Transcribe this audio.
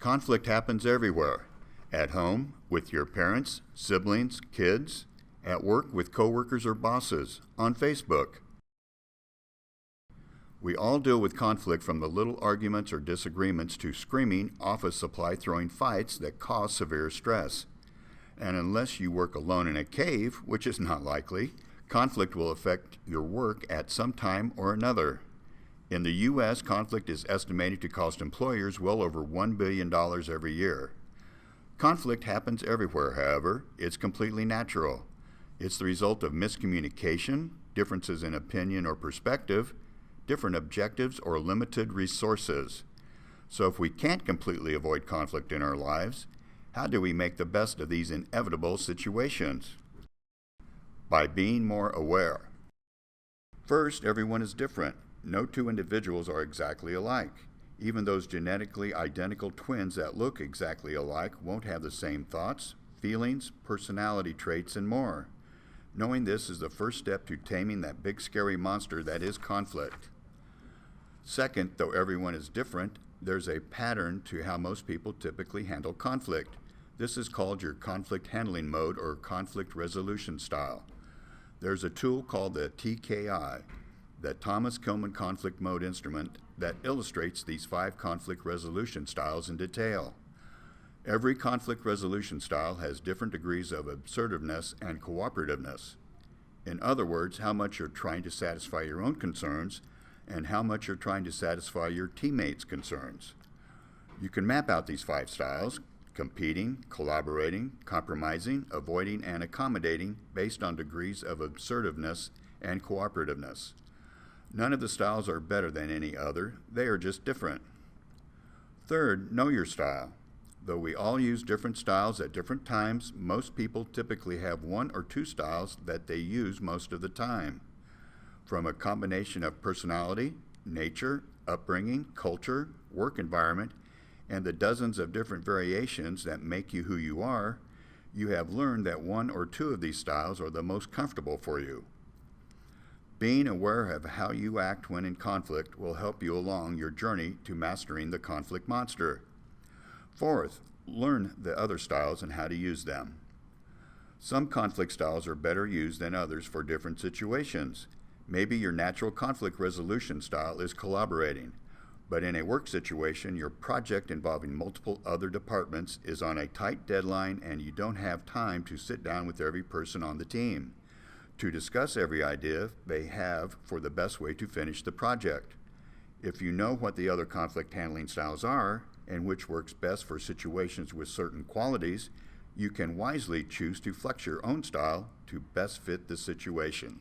Conflict happens everywhere. At home, with your parents, siblings, kids, at work with coworkers or bosses, on Facebook. We all deal with conflict, from the little arguments or disagreements to screaming, office supply throwing fights that cause severe stress. And unless you work alone in a cave, which is not likely, conflict will affect your work at some time or another. In the U.S., conflict is estimated to cost employers well over $1 billion every year. Conflict happens everywhere, however. It's completely natural. It's the result of miscommunication, differences in opinion or perspective, different objectives, or limited resources. So if we can't completely avoid conflict in our lives, how do we make the best of these inevitable situations? By being more aware. First, everyone is different. No two individuals are exactly alike. Even those genetically identical twins that look exactly alike won't have the same thoughts, feelings, personality traits, and more. Knowing this is the first step to taming that big scary monster that is conflict. Second, though everyone is different, there's a pattern to how most people typically handle conflict. This is called your conflict handling mode or conflict resolution style. There's a tool called the TKI, the Thomas Kilmann Conflict Mode instrument, that illustrates these 5 conflict resolution styles in detail. Every conflict resolution style has different degrees of assertiveness and cooperativeness. In other words, how much you're trying to satisfy your own concerns and how much you're trying to satisfy your teammates' concerns. You can map out these 5 styles: competing, collaborating, compromising, avoiding, and accommodating, based on degrees of assertiveness and cooperativeness. None of the styles are better than any other. They are just different. Third, know your style. Though we all use different styles at different times, most people typically have 1 or 2 styles that they use most of the time. From a combination of personality, nature, upbringing, culture, work environment, and the dozens of different variations that make you who you are, you have learned that 1 or 2 of these styles are the most comfortable for you. Being aware of how you act when in conflict will help you along your journey to mastering the conflict monster. Fourth, learn the other styles and how to use them. Some conflict styles are better used than others for different situations. Maybe your natural conflict resolution style is collaborating, but in a work situation, your project involving multiple other departments is on a tight deadline and you don't have time to sit down with every person on the team to discuss every idea they have for the best way to finish the project. If you know what the other conflict handling styles are and which works best for situations with certain qualities, you can wisely choose to flex your own style to best fit the situation.